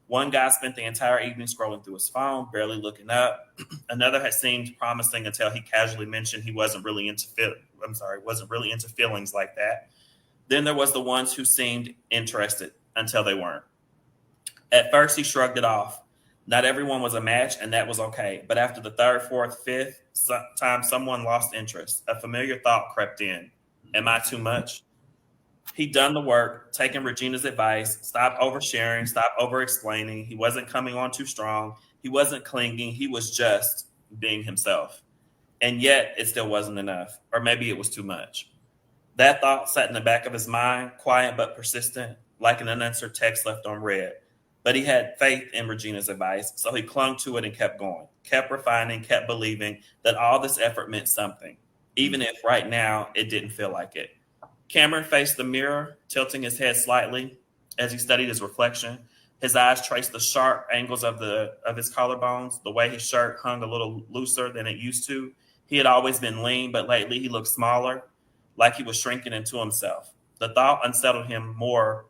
One guy spent the entire evening scrolling through his phone, barely looking up. Another had seemed promising until he casually mentioned he wasn't really into feelings like that. Then there was the ones who seemed interested until they weren't. At first, he shrugged it off. Not everyone was a match, and that was okay. But after the third, fourth, fifth time someone lost interest, a familiar thought crept in. Am I too much? He'd done the work, taken Regina's advice, stopped oversharing, stopped over-explaining. He wasn't coming on too strong. He wasn't clinging. He was just being himself. And yet, it still wasn't enough. Or maybe it was too much. That thought sat in the back of his mind, quiet but persistent, like an unanswered text left unread. But he had faith in Regina's advice, so he clung to it and kept going, kept refining, kept believing that all this effort meant something, even if right now it didn't feel like it. Cameron faced the mirror, tilting his head slightly as he studied his reflection. His eyes traced the sharp angles of his collarbones, the way his shirt hung a little looser than it used to. He had always been lean, but lately he looked smaller, like he was shrinking into himself. The thought unsettled him more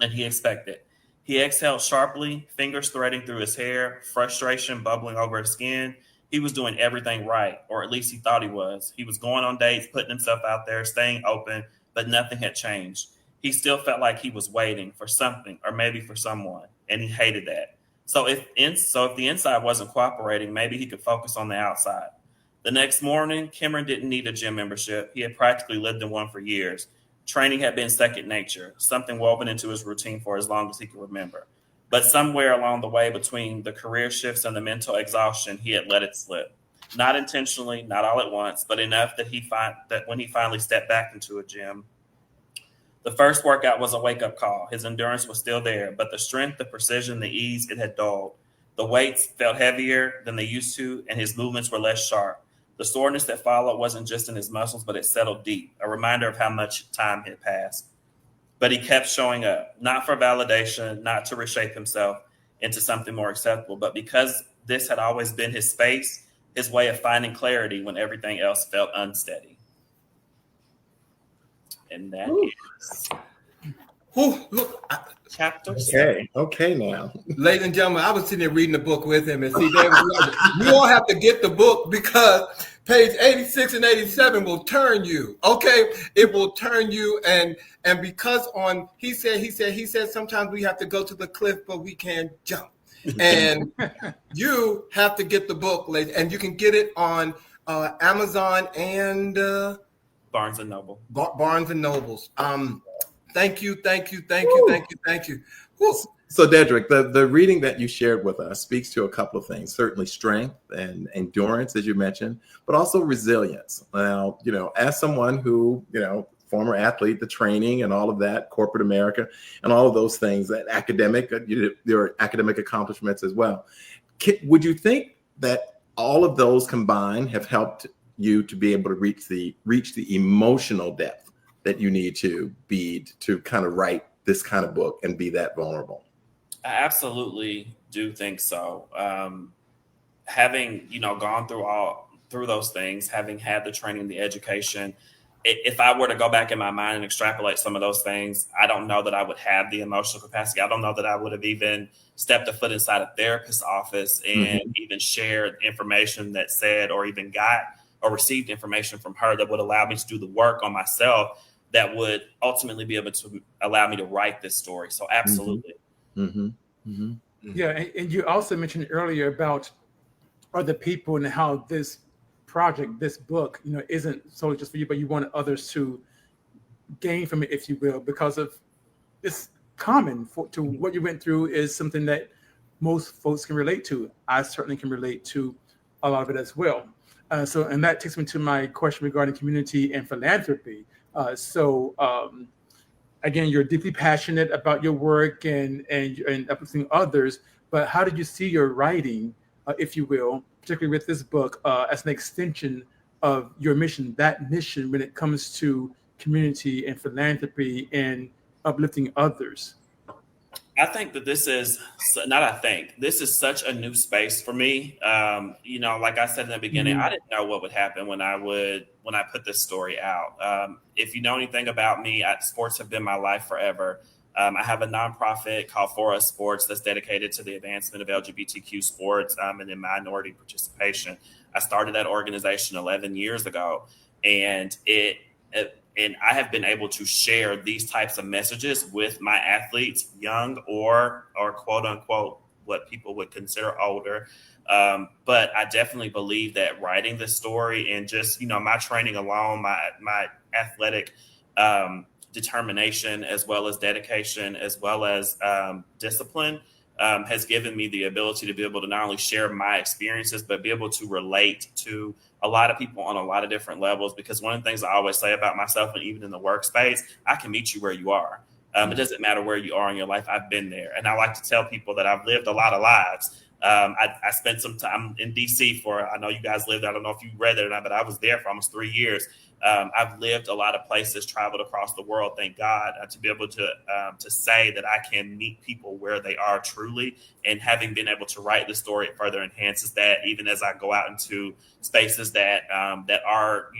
than he expected. He exhaled sharply, fingers threading through his hair, frustration bubbling over his skin. He was doing everything right, or at least he thought he was. He was going on dates, putting himself out there, staying open, but nothing had changed. He still felt like he was waiting for something, or maybe for someone, and he hated that. So if the inside wasn't cooperating, maybe he could focus on the outside. The next morning, Cameron didn't need a gym membership. He had practically lived in one for years. Training had been second nature, something woven into his routine for as long as he could remember. But somewhere along the way, between the career shifts and the mental exhaustion, he had let it slip. Not intentionally, not all at once, but enough that when he finally stepped back into a gym, the first workout was a wake-up call. His endurance was still there, but the strength, the precision, the ease, it had dulled. The weights felt heavier than they used to, and his movements were less sharp. The soreness that followed wasn't just in his muscles, but it settled deep, a reminder of how much time had passed. But he kept showing up, not for validation, not to reshape himself into something more acceptable, but because this had always been his space, his way of finding clarity when everything else felt unsteady. And that is chapter 7. Okay now. Ladies and gentlemen, I was sitting there reading the book with him, and see, you all have to get the book because page 86 and 87 will turn you. Okay, it will turn you, and because he said sometimes we have to go to the cliff, but we can't jump. And you have to get the book, ladies, and you can get it on Amazon and Barnes and Noble. Barnes and Nobles. Thank you. Woo. So, Dedrick, the reading that you shared with us speaks to a couple of things, certainly strength and endurance, as you mentioned, but also resilience. Now, as someone who, former athlete, the training and all of that, corporate America, and all of those things, that academic, your academic accomplishments as well. Would you think that all of those combined have helped you to be able to reach the emotional depth that you need to be to kind of write this kind of book and be that vulnerable? I absolutely do think so. Having, gone through those things, having had the training, the education, if I were to go back in my mind and extrapolate some of those things, I don't know that I would have the emotional capacity. I don't know that I would have even stepped a foot inside a therapist's office and even shared information that said, or even got or received information from her that would allow me to do the work on myself that would ultimately be able to allow me to write this story. So absolutely. Yeah. And you also mentioned earlier about other people and how this project, this book, isn't solely just for you, but you want others to gain from it, if you will, because of it's common to what you went through is something that most folks can relate to. I certainly can relate to a lot of it as well. And that takes me to my question regarding community and philanthropy. Again, you're deeply passionate about your work and uplifting others, but how did you see your writing, if you will, particularly with this book, as an extension of your mission, that mission when it comes to community and philanthropy and uplifting others? I think that this is such a new space for me. Like I said in the beginning, I didn't know what would happen when I put this story out. If you know anything about me, sports have been my life forever. I have a nonprofit called Fullest Sports that's dedicated to the advancement of LGBTQ sports and in minority participation. I started that organization 11 years ago, and I have been able to share these types of messages with my athletes, young or quote unquote what people would consider older. But I definitely believe that writing the story and just, my training alone, my athletic determination, as well as dedication, as well as discipline, has given me the ability to be able to not only share my experiences, but be able to relate to a lot of people on a lot of different levels. Because one of the things I always say about myself, and even in the workspace, I can meet you where you are. It doesn't matter where you are in your life. I've been there. And I like to tell people that I've lived a lot of lives. I spent some time in DC I know you guys lived, I don't know if you read it or not, but I was there for almost 3 years. I've lived a lot of places, traveled across the world, thank God, to be able to say that I can meet people where they are truly. And having been able to write the story, it further enhances that, even as I go out into spaces that are,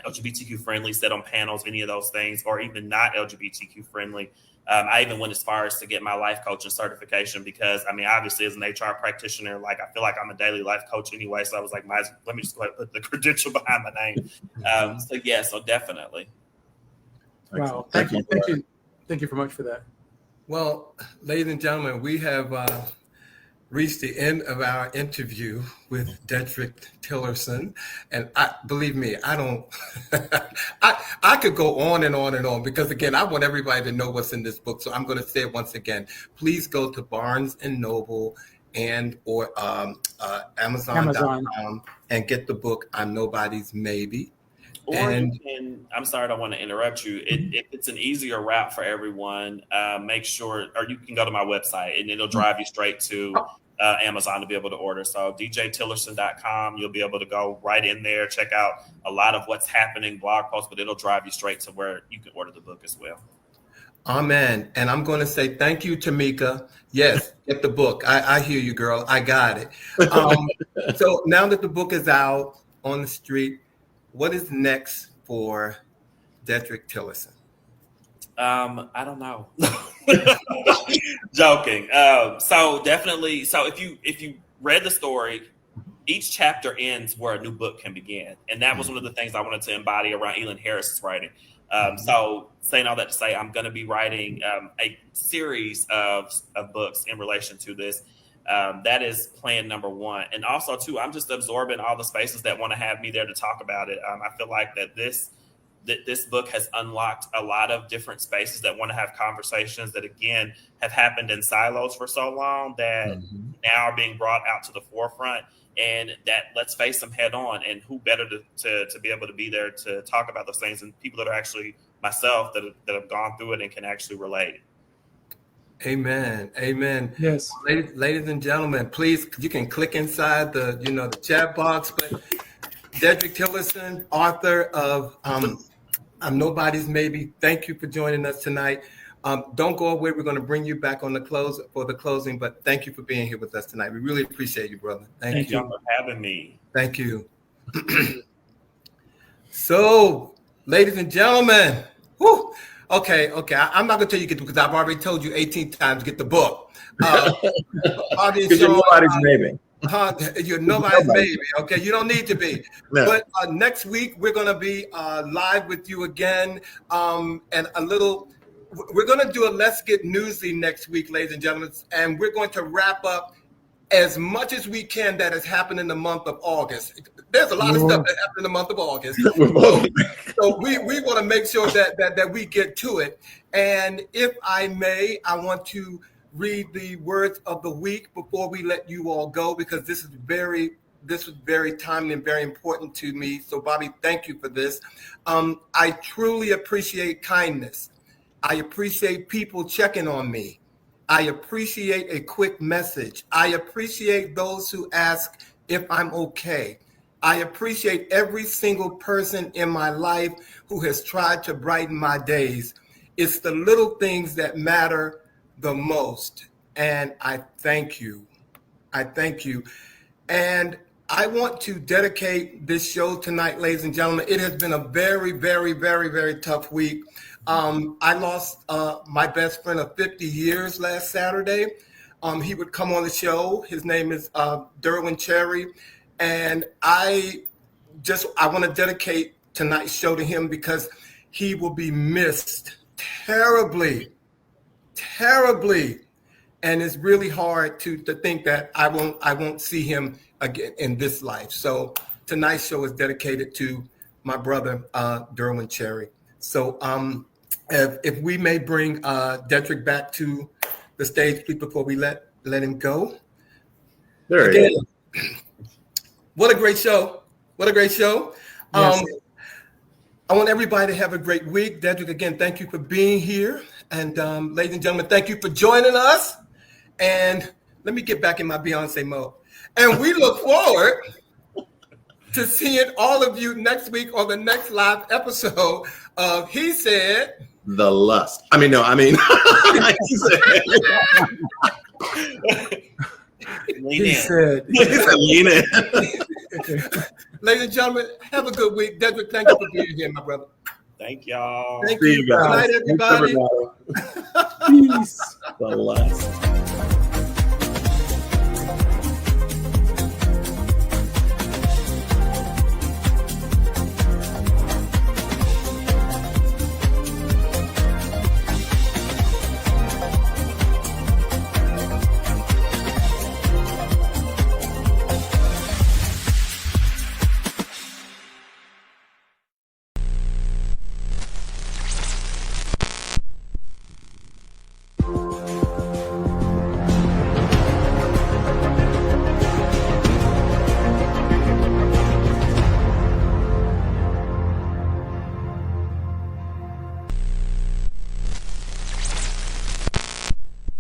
LGBTQ friendly, sit on panels, any of those things, or even not LGBTQ friendly. I even went as far as to get my life coaching certification because, obviously as an HR practitioner, I feel like I'm a daily life coach anyway. So I was like, let me just go ahead and put the credential behind my name. So definitely. Wow. Thank you. Thank you very much for that. Well, ladies and gentlemen, we have reached the end of our interview with Dedrick Tillerson. And believe me, I don't, I could go on and on and on because, again, I want everybody to know what's in this book. So I'm going to say it once again. Please go to Barnes & Noble or Amazon.com and get the book, I'm Nobody's Maybe. Or you can, I'm sorry, I don't want to interrupt you. If it's an easier route for everyone, make sure, or you can go to my website and it'll drive you straight to Amazon to be able to order. So djtillerson.com, you'll be able to go right in there, check out a lot of what's happening, blog posts, but it'll drive you straight to where you can order the book as well. Amen. And I'm going to say thank you, Tamika. Yes, get the book. I hear you, girl. I got it. So now that the book is out on the street, what is next for Dedrick Tillerson? I don't know. Joking. So definitely. So if you read the story, each chapter ends where a new book can begin, and that was one of the things I wanted to embody around Elin Harris's writing. So saying all that to say, I'm going to be writing a series of books in relation to this. That is plan number one. And also, too, I'm just absorbing all the spaces that want to have me there to talk about it. I feel like that this book has unlocked a lot of different spaces that want to have conversations that, again, have happened in silos for so long that now are being brought out to the forefront. And that let's face them head on. And who better to be able to be there to talk about those things, and people that are actually myself that have gone through it and can actually relate. Amen. Amen. Yes. Ladies and gentlemen, please, you can click inside the chat box. But Dedrick Tillerson, author of I'm Nobody's Maybe, thank you for joining us tonight. Don't go away. We're going to bring you back on the closing, but thank you for being here with us tonight. We really appreciate you, brother. Thank you for having me. Thank you. So, ladies and gentlemen, whew, okay. I'm not going to tell you get because I've already told you 18 times to get the book. You're nobody's maybe. You're nobody's baby. Okay, you don't need to be. No. But next week we're going to be live with you again, and we're going to do a Let's Get Newsy next week, ladies and gentlemen, and we're going to wrap up as much as we can that has happened in the month of August. There's a lot of stuff that happened in the month of August. So we want to make sure that we get to it. And if I may, I want to read the words of the week before we let you all go, because this was very timely and very important to me. So Bobby, thank you for this. I truly appreciate kindness. I appreciate people checking on me. I appreciate a quick message. I appreciate those who ask if I'm okay. I appreciate every single person in my life who has tried to brighten my days. It's the little things that matter the most. And I thank you. I thank you. And I want to dedicate this show tonight, ladies and gentlemen. It has been a very, very, very, very tough week. I lost my best friend of 50 years last Saturday. He would come on the show. His name is Derwin Cherry. And I want to dedicate tonight's show to him because he will be missed terribly, terribly. And it's really hard to think that I won't see him again in this life. So tonight's show is dedicated to my brother, Derwin Cherry. So if we may bring Dedrick back to the stage, please, before we let him go. There he is. What a great show. What a great show. Yes. I want everybody to have a great week. Dedrick, again, thank you for being here. And ladies and gentlemen, thank you for joining us. And let me get back in my Beyonce mode. And we look forward to seeing all of you next week on the next live episode of He Said The Lust. He said lean in. Ladies and gentlemen, have a good week. Dedrick, thank you for being here, my brother. Thank y'all. Thank you. Good night, everybody. Peace. The Lust.